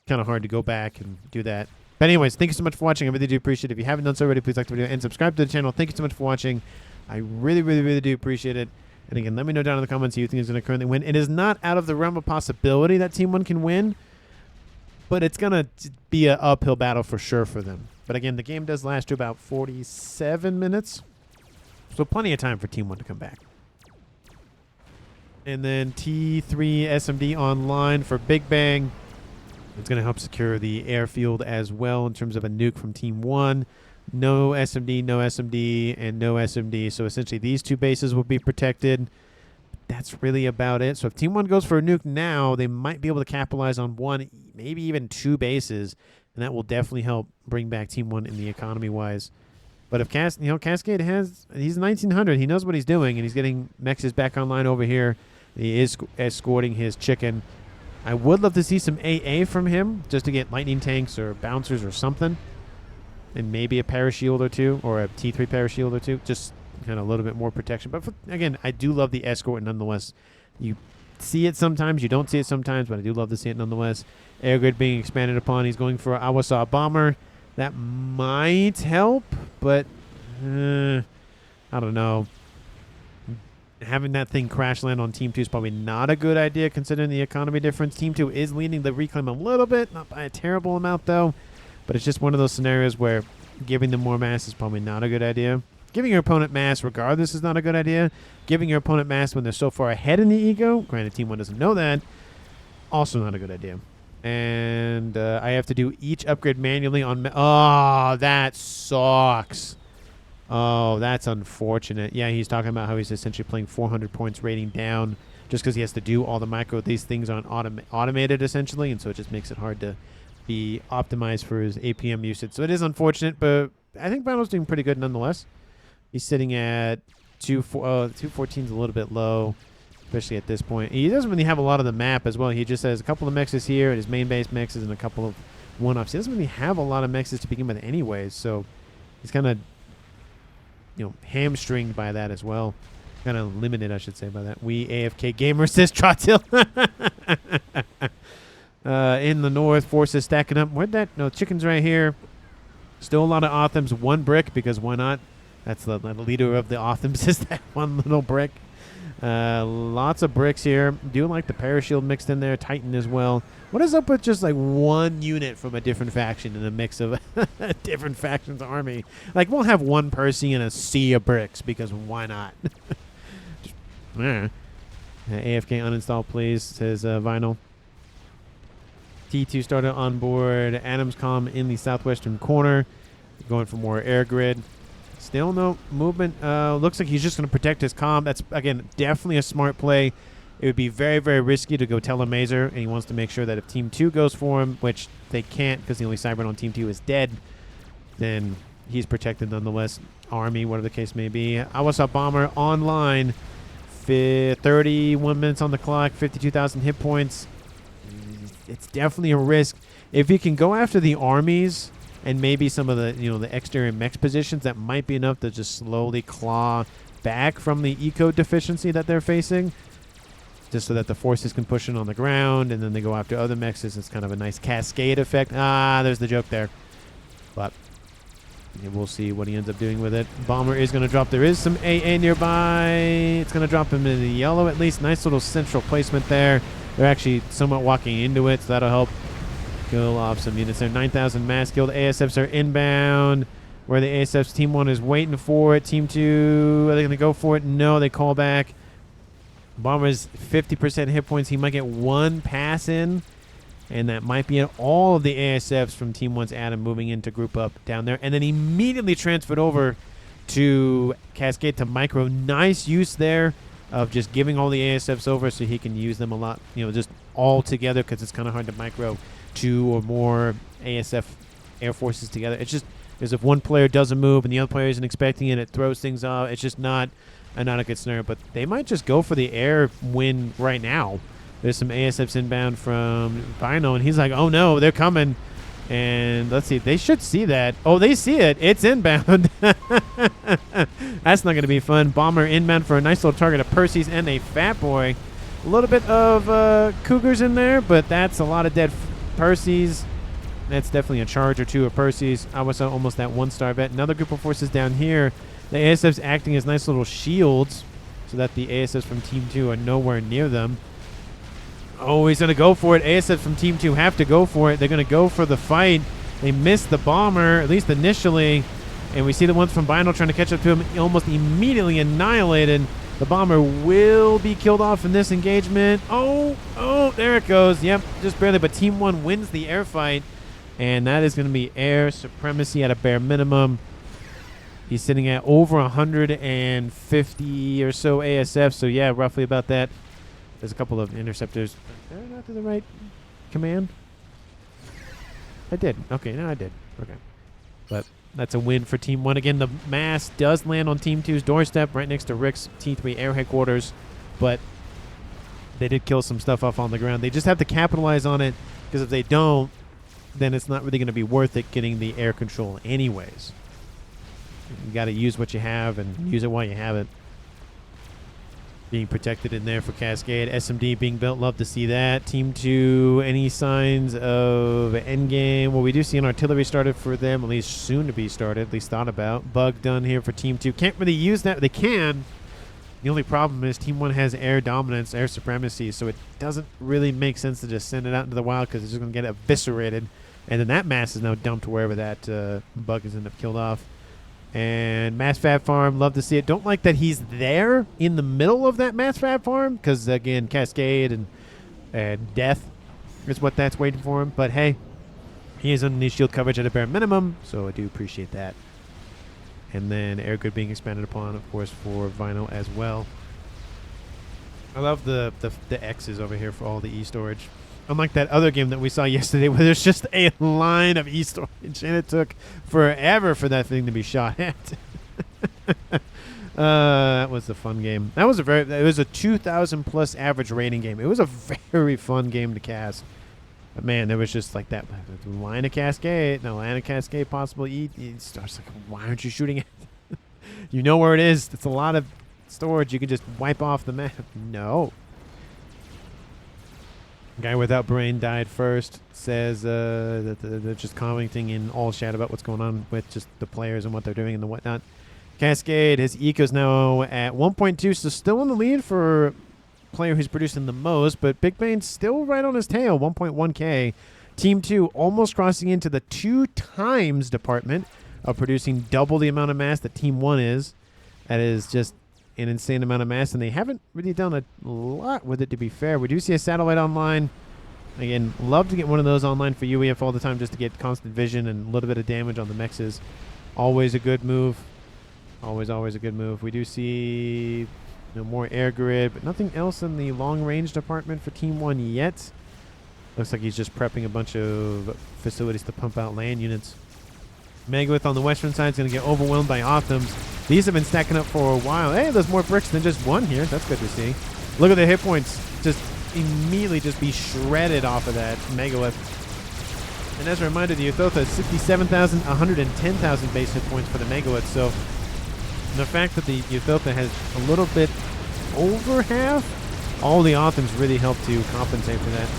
kind of hard to go back and do that. But anyways, thank you so much for watching. I really do appreciate it. If you haven't done so already, please like the video and subscribe to the channel. Thank you so much for watching. I really, really, really do appreciate it. And again, let me know down in the comments who you think is going to currently win. It is not out of the realm of possibility that Team 1 can win, but it's going to be an uphill battle for sure for them. But again, the game does last to about 47 minutes. So plenty of time for Team 1 to come back. And then T3 SMD online for Big Bang. It's going to help secure the airfield as well in terms of a nuke from Team 1. No SMD, no SMD, and no SMD. So essentially these two bases will be protected. That's really about it. So if Team 1 goes for a nuke now, they might be able to capitalize on one, maybe even two bases. And that will definitely help bring back Team 1 in the economy-wise. But if Cascade he's 1900. He knows what he's doing, and he's getting mexes back online over here. He is escorting his chicken. I would love to see some AA from him just to get lightning tanks or bouncers or something. And maybe a parashield or two, or a T3 parashield or two. Just kind of a little bit more protection. But again, I do love the escort nonetheless. You see it sometimes, you don't see it sometimes, but I do love to see it nonetheless. Air grid being expanded upon. He's going for an Awasa bomber. That might help, but I don't know. Having that thing crash land on Team 2 is probably not a good idea considering the economy difference. Team 2 is leading the reclaim a little bit, not by a terrible amount though, but it's just one of those scenarios where giving them more mass is probably not a good idea. Giving your opponent mass regardless is not a good idea. Giving your opponent mass when they're so far ahead in the ego, granted Team 1 doesn't know that, also not a good idea. And I have to do each upgrade manually on... Oh, that sucks. Oh, that's unfortunate. Yeah, he's talking about how he's essentially playing 400 points rating down just because he has to do all the micro. These things aren't automated, essentially, and so it just makes it hard to be optimized for his APM usage. So it is unfortunate, but I think Brownell's doing pretty good nonetheless. He's sitting at 214 is a little bit low, especially at this point. He doesn't really have a lot of the map as well. He just has a couple of mexes here and his main base mexes and a couple of one-offs. He doesn't really have a lot of mexes to begin with anyways, so he's kind of hamstringed by that as well. Kind of limited, I should say, by that. We AFK gamer says Trottil. In the north, forces stacking up. Where'd that? No, chickens right here. Still a lot of Othams. One brick, because why not? That's the leader of the Othams is that one little brick. Lots of bricks here. Do like the parashield mixed in there. Titan as well. What is up with just like one unit from a different faction in a mix of a different faction's army? Like we'll have one Percy in a sea of bricks because why not? AFK uninstall please, says Vinyl. T2 started on board. Adams comm in the southwestern corner. Going for more air grid. Still no movement. Looks like he's just going to protect his comm. That's, again, definitely a smart play. It would be very, very risky to go Telemazer, and he wants to make sure that if Team 2 goes for him, which they can't because the only Cybern on Team 2 is dead, then he's protected nonetheless. Army, whatever the case may be. Awasa Bomber online. 31 minutes on the clock, 52,000 hit points. It's definitely a risk. If you can go after the armies and maybe some of the the exterior mech positions, that might be enough to just slowly claw back from the eco deficiency that they're facing, just so that the forces can push in on the ground, and then they go after other mechs. It's kind of a nice cascade effect. There's the joke there. But we'll see what he ends up doing with it. Bomber is going to drop. There is some AA nearby. It's going to drop him in the yellow at least. Nice little central placement there. They're actually somewhat walking into it, so that'll help kill off some units there. 9,000 mass killed. ASFs are inbound. Where the ASFs, Team 1 is waiting for it. Team 2, are they going to go for it? No, they call back. Bomber's 50% hit points. He might get one pass in, and that might be it. All of the ASFs from Team 1's Adam moving in to group up down there, and then immediately transferred over to Cascade to Micro. Nice use there of just giving all the ASFs over so he can use them a lot, just all together, because it's kind of hard to micro 2 or more ASF air forces together. It's just because if one player doesn't move and the other player isn't expecting it, it throws things off. It's just not a good scenario. But they might just go for the air win right now. There's some ASFs inbound from Bino, and he's like, oh no, they're coming. And let's see, they should see that. Oh, they see it. It's inbound. That's not going to be fun. Bomber inbound for a nice little target of Percy's and a Fat Boy. A little bit of Cougars in there, but that's a lot of dead Percy's. That's definitely a charge or two of Percy's. I was almost that 1-star bet. Another group of forces down here. The ASFs acting as nice little shields so that the ASFs from Team 2 are nowhere near them. Oh, he's going to go for it. ASFs from Team 2 have to go for it. They're going to go for the fight. They missed the bomber, at least initially. And we see the ones from Bino trying to catch up to him, almost immediately annihilated. The bomber will be killed off in this engagement. Oh, there it goes. Yep, just barely. But Team 1 wins the air fight. And that is going to be air supremacy at a bare minimum. He's sitting at over 150 or so ASF. So, yeah, roughly about that. There's a couple of interceptors. Did I not do the right command? I did. Okay, no, I did. Okay. But that's a win for Team 1. Again, the mass does land on Team 2's doorstep right next to Rick's T3 air headquarters. But they did kill some stuff off on the ground. They just have to capitalize on it, because if they don't, then it's not really going to be worth it getting the air control anyways. You got to use what you have and use it while you have it. Being protected in there for Cascade. SMD being built. Love to see that. Team 2, any signs of endgame? Well, we do see an artillery started for them, at least soon to be started, at least thought about. Bug done here for Team 2. Can't really use that. They can. The only problem is Team 1 has air dominance, air supremacy, so it doesn't really make sense to just send it out into the wild, because it's just going to get eviscerated. And then that mass is now dumped wherever that bug is ended up killed off. And Mass Fab Farm, love to see it. Don't like that he's there in the middle of that Mass Fab Farm, because, again, Cascade and Death is what that's waiting for him. But, hey, he is underneath shield coverage at a bare minimum, so I do appreciate that. And then air good being expanded upon, of course, for Vinyl as well. I love the X's over here for all the E-storage. Unlike that other game that we saw yesterday where there's just a line of E-storage, and it took forever for that thing to be shot at. That was a fun game. It was a 2,000+ average rating game. It was a very fun game to cast. But man, there was just like that line of Cascade. No, line of Cascade possible E. It starts like, why aren't you shooting it? You know where it is. It's a lot of storage. You can just wipe off the map. No. Guy without brain died first. Says that they're just commenting in all chat about what's going on with just the players and what they're doing and the whatnot. Cascade, his eco's now at 1.2, so still in the lead for player who's producing the most, but Big Bane's still right on his tail, 1.1K. Team 2 almost crossing into the 2 times department of producing double the amount of mass that Team 1 is. That is just an insane amount of mass, and they haven't really done a lot with it, to be fair. We do see a satellite online. Again, love to get one of those online for UEF all the time, just to get constant vision and a little bit of damage on the mexes. Always a good move. Always a good move. We do see more air grid, but nothing else in the long-range department for Team 1 yet. Looks like he's just prepping a bunch of facilities to pump out land units. Megalith on the western side is going to get overwhelmed by Optims. These have been stacking up for a while. Hey, there's more bricks than just one here. That's good to see. Look at the hit points. Just immediately just be shredded off of that Megalith. And as a reminder, the Uthotha is 67,000, 110,000 base hit points for the Megalith. So the fact that the Uthotha has a little bit over half, all the Optims really help to compensate for that.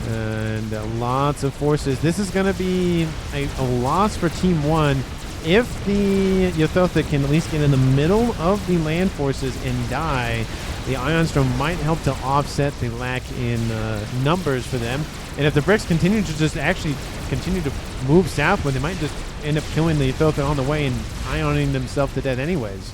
And lots of forces. This is going to be a loss for Team 1. If the Uthotha can at least get in the middle of the land forces and die, the Ion Storm might help to offset the lack in numbers for them. And if the bricks continue to just actually continue to move southward, they might just end up killing the Uthotha on the way and ioning themselves to death anyways.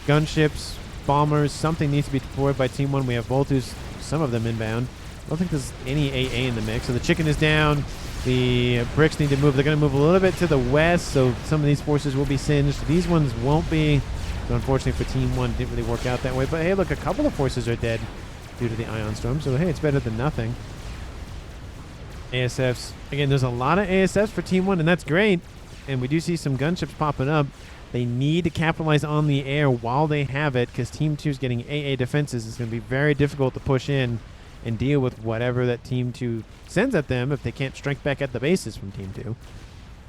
Gunships, bombers, something needs to be deployed by Team 1. We have Voltus, some of them inbound. I don't think there's any AA in the mix. So the chicken is down. The bricks need to move. They're going to move a little bit to the west, so some of these forces will be singed. These ones won't be. So unfortunately for Team 1, it didn't really work out that way. But hey, look, a couple of forces are dead due to the Ion Storm. So hey, it's better than nothing. ASFs. Again, there's a lot of ASFs for Team 1, and that's great. And we do see some gunships popping up. They need to capitalize on the air while they have it, because Team 2 is getting AA defenses. It's going to be very difficult to push in and deal with whatever that Team 2 sends at them if they can't strike back at the bases from Team 2.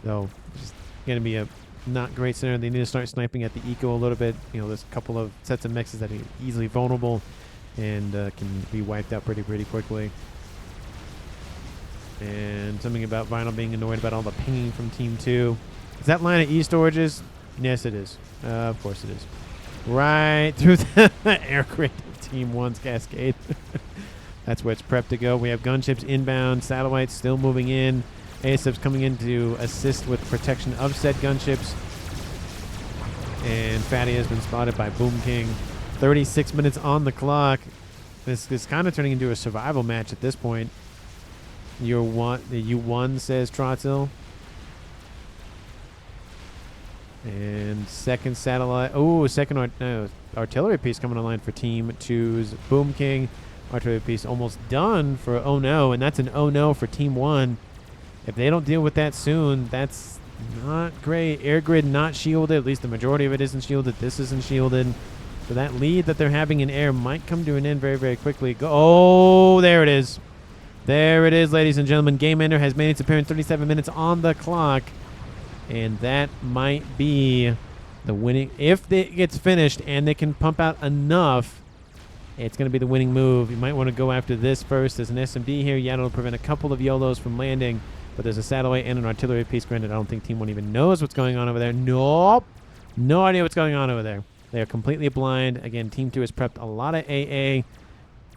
So it's going to be a not great scenario. They need to start sniping at the eco a little bit. You know, there's a couple of sets of mixes that are easily vulnerable and can be wiped out pretty quickly. And something about Vinyl being annoyed about all the pinging from Team 2. Is that line of E storages? Yes, it is. Of course it is. Right through the air grid of Team 1's Cascade. That's where it's prepped to go. We have gunships inbound, satellites still moving in, ASFs coming in to assist with protection of said gunships. And Fatty has been spotted by Boom King. 36 minutes on the clock. This is kind of turning into a survival match at this point. You won, says Trotzel. And second satellite. Oh, second artillery piece coming online for Team 2's Boom King. Artillery piece almost done for Oh No, and that's an Oh No for Team 1. If they don't deal with that soon, that's not great. Air grid not shielded. At least the majority of it isn't shielded. This isn't shielded. So that lead that they're having in air might come to an end very quickly. Oh, there it is. There it is, ladies and gentlemen. Game Ender has made its appearance. 37 minutes on the clock. And that might be the winning. If it gets finished and they can pump out enough, it's going to be the winning move. You might want to go after this first. There's an SMD here. Yeah, it'll prevent a couple of YOLOs from landing. But there's a satellite and an artillery piece. Granted, I don't think Team 1 even knows what's going on over there. Nope. No idea what's going on over there. They are completely blind. Again, Team 2 has prepped a lot of AA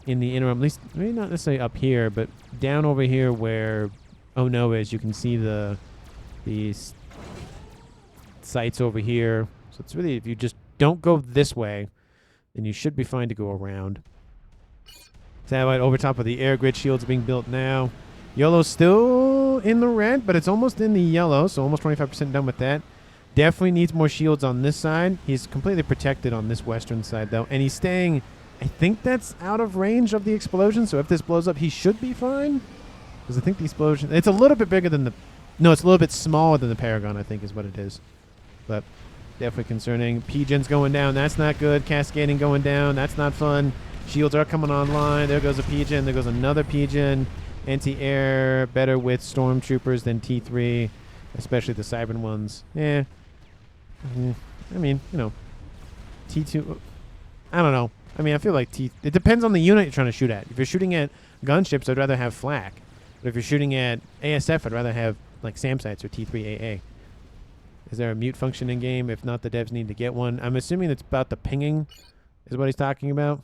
in the interim. At least, maybe not necessarily up here, but down over here where Oh No is, you can see these sites over here. So it's really, if you just don't go this way, then you should be fine to go around. Satellite over top of the air grid. Shields being built now. YOLO's still in the red, but it's almost in the yellow, so almost 25% done with that. Definitely needs more shields on this side. He's completely protected on this western side, though, and he's staying, I think that's out of range of the explosion, so if this blows up, he should be fine. Because I think the explosion, it's a little bit bigger than no, it's a little bit smaller than the Paragon, I think is what it is. But definitely concerning. P-Gen's going down. That's not good. Cascading going down. That's not fun. Shields are coming online. There goes a P-Gen. There goes another P-Gen. Anti-air. Better with Stormtroopers than T3. Especially the Cybern ones. Yeah. I mean, you know. T2. I don't know. I mean, I feel like it depends on the unit you're trying to shoot at. If you're shooting at gunships, I'd rather have flak. But if you're shooting at ASF, I'd rather have like SAM sites or T3AA. Is there a mute function in game? If not, the devs need to get one. I'm assuming it's about the pinging is what he's talking about.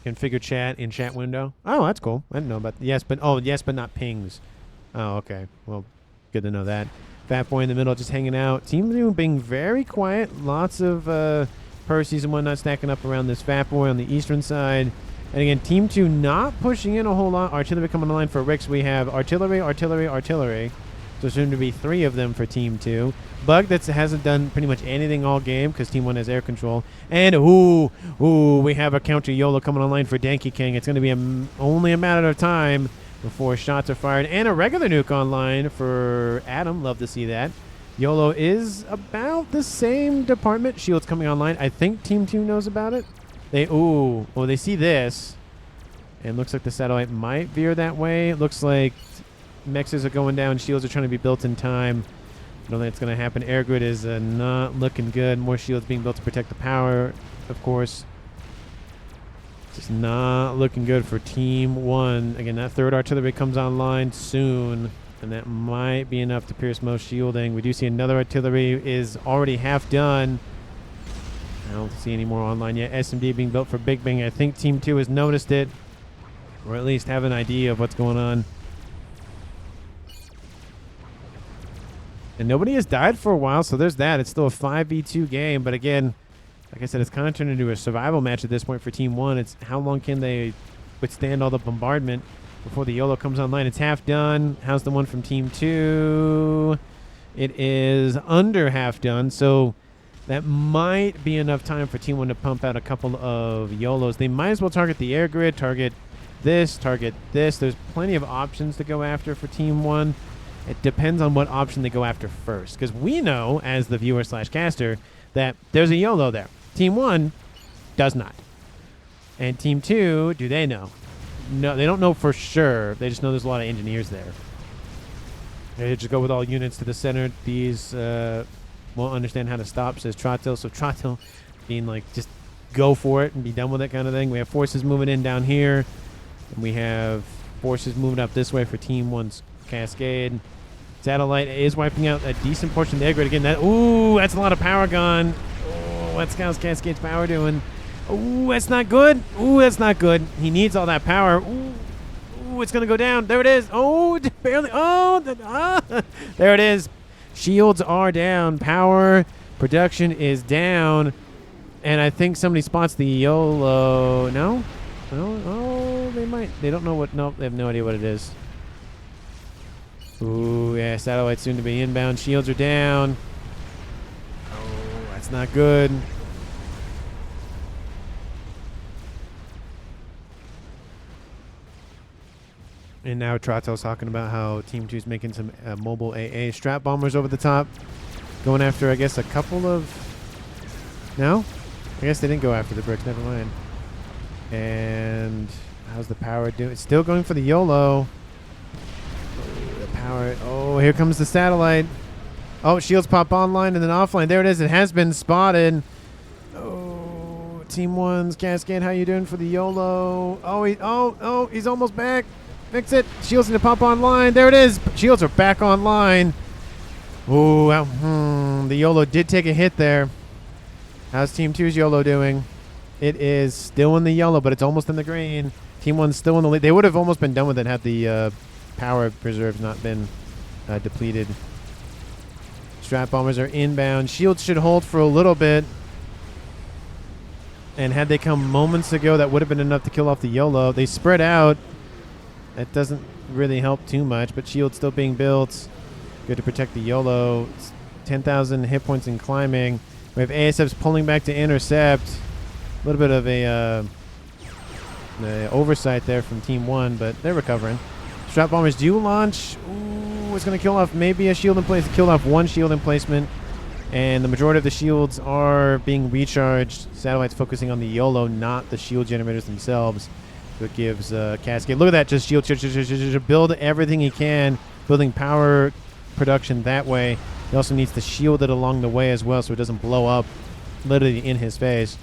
Configure chat in chat window. Oh, that's cool. I didn't know about yes, but not pings. Oh, okay. Well, good to know that. Fat Boy in the middle just hanging out. Team 2 being very quiet. Lots of Percy's and whatnot stacking up around this Fat Boy on the eastern side. And again, Team 2 not pushing in a whole lot. Artillery coming online for Ricks. We have artillery. So soon to be 3 of them for Team 2. Bug that hasn't done pretty much anything all game because Team 1 has air control. And we have a counter YOLO coming online for Danky King. It's going to be only a matter of time before shots are fired. And a regular nuke online for Adam. Love to see that. YOLO is about the same department. Shields coming online. I think Team 2 knows about it. They see this. And looks like the satellite might veer that way. It looks like mexes are going down. Shields are trying to be built in time. I don't think it's going to happen. Air grid is not looking good. More shields being built to protect the power, of course. Just not looking good for Team 1. Again, that third artillery comes online soon, and that might be enough to pierce most shielding. We do see another artillery is already half done. I don't see any more online yet. SMD being built for Big Bang. I think Team 2 has noticed it, or at least have an idea of what's going on. And nobody has died for a while, so there's that. It's still a 5v2 game, but again, like I said, it's kind of turned into a survival match at this point for Team 1. It's how long can they withstand all the bombardment before the YOLO comes online. It's half done. How's the one from Team 2? It is under half done, so That might be enough time for Team 1 to pump out a couple of YOLOs. They might as well target the air grid, target this, target this. There's plenty of options to go after for Team 1. It depends on what option they go after first. Because we know, as the viewer/caster, that there's a YOLO there. Team 1 does not. And Team 2, do they know? No, they don't know for sure. They just know there's a lot of engineers there. They just go with all units to the center. These won't understand how to stop, says Trottil. So Trottil being like, just go for it and be done with it kind of thing. We have forces moving in down here. And we have forces moving up this way for Team 1's Cascade. Satellite is wiping out a decent portion of the air grid again. Ooh, that's a lot of power gone. Oh, what's Scout's Cascade's power doing? Ooh, that's not good. Ooh, that's not good. He needs all that power. Ooh, it's going to go down. There it is. Oh, barely. Oh, there it is. Shields are down. Power production is down. And I think somebody spots the YOLO. No? No? Oh, they might. They don't know what. Nope, they have no idea what it is. Ooh, yeah, satellite soon to be inbound. Shields are down. Oh, that's not good. And now Trottel's talking about how Team 2 is making some mobile AA strap bombers over the top. Going after, I guess, a couple of... No? I guess they didn't go after the bricks. Never mind. And how's the power doing? It's still going for the YOLO. Oh, the power... Oh, here comes the satellite. Oh, shields pop online and then offline. There it is. It has been spotted. Oh, Team 1's Cascade, how you doing for the YOLO? Oh, he's almost back. Fix it. Shields need to pop online. There it is. Shields are back online. Ooh, the YOLO did take a hit there. How's Team 2's YOLO doing? It is still in the yellow, but it's almost in the green. Team 1's still in the lead. They would have almost been done with it had the power preserves not been depleted. Strap bombers are inbound. Shields should hold for a little bit. And had they come moments ago, that would have been enough to kill off the YOLO. They spread out. That doesn't really help too much, but shield still being built. Good to protect the YOLO. It's 10,000 hit points in climbing. We have ASFs pulling back to intercept. A little bit of a oversight there from Team 1, but they're recovering. Strap bombers do launch. Ooh, it's going to kill off maybe a shield in place. Kill off one shield in placement. And the majority of the shields are being recharged. Satellites focusing on the YOLO, not the shield generators themselves. So it gives Cascade. Look at that. Just shield. Build everything he can. Building power production that way. He also needs to shield it along the way as well so it doesn't blow up literally in his face.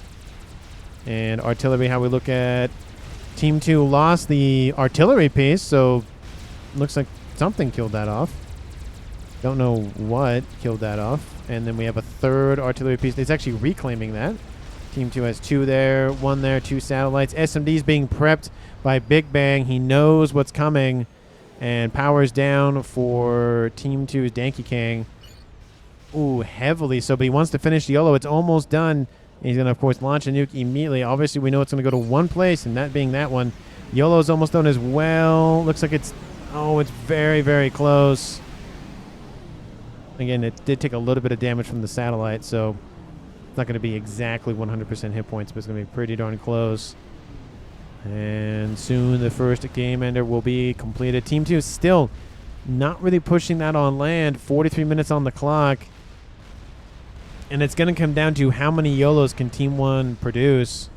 And artillery, how we look at Team 2 lost the artillery piece, so looks like something killed that off. Don't know what killed that off. And then we have a third artillery piece. It's actually reclaiming that. Team 2 has 2 there, 1 there, 2 satellites. SMD's being prepped by Big Bang. He knows what's coming. And power's down for Team 2's Danky King. Ooh, heavily so, but he wants to finish the YOLO. It's almost done. He's going to, of course, launch a nuke immediately. Obviously, we know it's going to go to one place, and that being that one. YOLO's almost done as well. Looks like it's... Oh, it's very, very close. Again, it did take a little bit of damage from the satellite, so it's not going to be exactly 100% hit points, but it's going to be pretty darn close. And soon the first game ender will be completed. Team 2 is still not really pushing that on land. 43 minutes on the clock. And it's going to come down to how many YOLOs can Team 1 produce.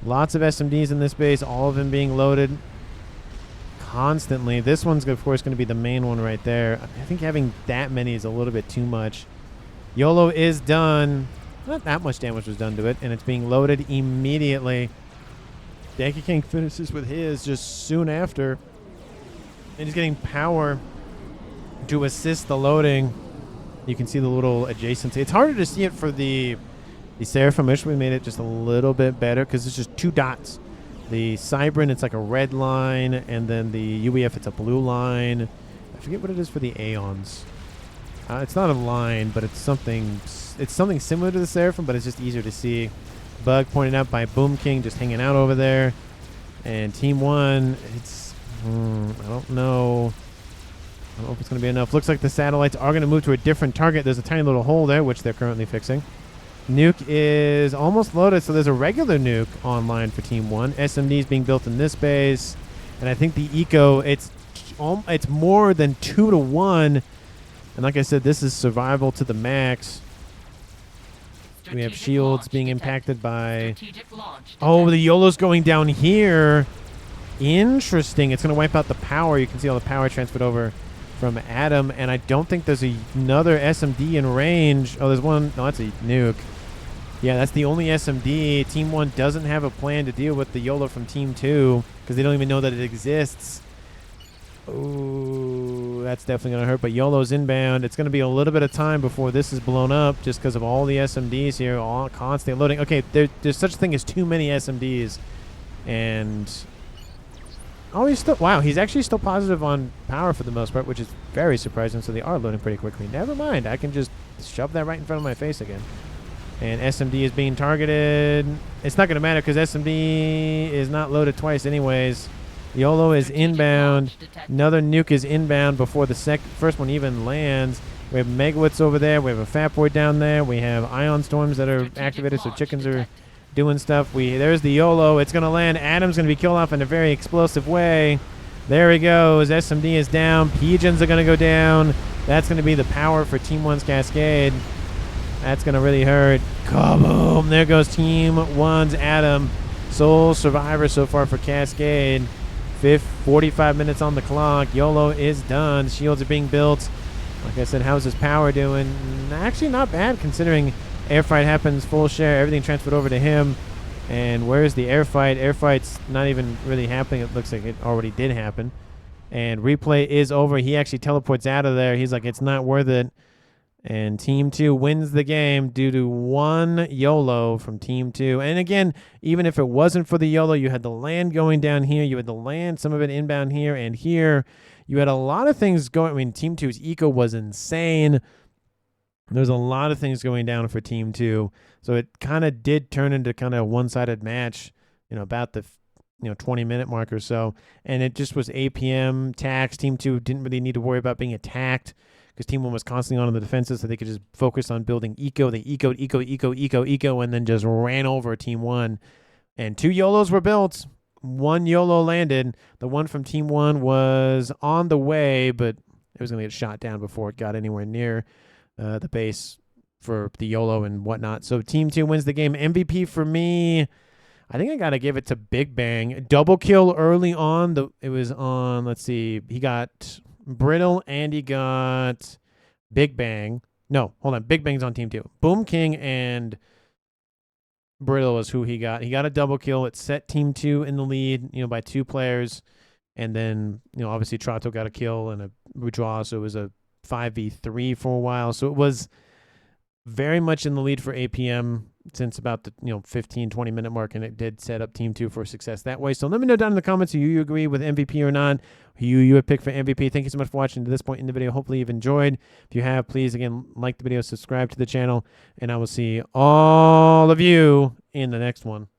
Lots of SMDs in this base, all of them being loaded constantly. This one's, of course, going to be the main one right there. I think having that many is a little bit too much. YOLO is done. Not that much damage was done to it, and it's being loaded immediately. Danky King finishes with his just soon after. And he's getting power to assist the loading. You can see the little adjacency. It's harder to see it for the Seraphim. I wish we made it just a little bit better because it's just 2 dots. The Cybrin, it's like a red line, and then the UEF, it's a blue line. I forget what it is for the Aeons. It's not a line, but it's something similar to the Seraphim, but it's just easier to see. Bug pointed out by Boom King, just hanging out over there. And Team 1, it's... I don't know. I don't know if it's going to be enough. Looks like the satellites are going to move to a different target. There's a tiny little hole there, which they're currently fixing. Nuke is almost loaded, so there's a regular nuke online for Team 1. SMD is being built in this base, and I think the eco, it's more than 2 to 1. And like I said, this is survival to the max. We have shields being impacted by... Oh, the YOLO's going down here. Interesting. It's going to wipe out the power. You can see all the power transferred over from Adam, and I don't think there's another SMD in range. Oh, there's one. No, that's a nuke. Yeah, that's the only SMD. Team 1 doesn't have a plan to deal with the YOLO from Team 2 because they don't even know that it exists. Ooh, that's definitely going to hurt, but YOLO's inbound. It's going to be a little bit of time before this is blown up just because of all the SMDs here, all constant loading. Okay, there's such a thing as too many SMDs, and... Oh, he's still... Wow, he's actually still positive on power for the most part, which is very surprising, so they are loading pretty quickly. Never mind, I can just shove that right in front of my face again. And SMD is being targeted. It's not going to matter because SMD is not loaded twice anyways. YOLO is inbound. Another nuke is inbound before the first one even lands. We have megawatts over there. We have a fat boy down there. We have ion storms that are activated, so chickens are doing stuff. There's the YOLO. It's going to land. Adam's going to be killed off in a very explosive way. There he goes. SMD is down. Pigeons are going to go down. That's going to be the power for Team 1's Cascade. That's going to really hurt. Kaboom! There goes Team 1's Adam. Sole survivor so far for Cascade. 45 minutes on the clock. YOLO is done. Shields are being built. Like I said, how's his power doing? Actually not bad considering air fight happens full share. Everything transferred over to him. And where's the air fight? Air fight's not even really happening. It looks like it already did happen. And replay is over. He actually teleports out of there. He's like, it's not worth it. And Team 2 wins the game due to one YOLO from Team 2. And again, even if it wasn't for the YOLO, you had the land going down here. You had the land, some of it inbound here and here. You had a lot of things going. I mean, Team 2's eco was insane. There's a lot of things going down for Team 2. So it kind of did turn into kind of a one-sided match, about the 20-minute mark or so. And it just was APM tax. Team 2 didn't really need to worry about being attacked, because Team 1 was constantly on the defensive, so they could just focus on building eco. They eco, and then just ran over Team 1. And 2 YOLOs were built. 1 YOLO landed. The one from Team 1 was on the way, but it was going to get shot down before it got anywhere near the base for the YOLO and whatnot. So Team 2 wins the game. MVP for me, I think I got to give it to Big Bang. Double kill early on. It was on, let's see, he got... Brittle, and he got Big Bang. No, hold on. Big Bang's on Team 2. Boom King and Brittle is who he got. He got a double kill. It set Team 2 in the lead, by 2 players. And then, obviously Trato got a kill and a withdrawal, so it was a 5v3 for a while. So it was very much in the lead for APM since about the 15, 20-minute mark, and it did set up Team 2 for success that way. So let me know down in the comments who you agree with MVP or not, who you would pick for MVP. Thank you so much for watching to this point in the video. Hopefully you've enjoyed. If you have, please, again, like the video, subscribe to the channel, and I will see all of you in the next one.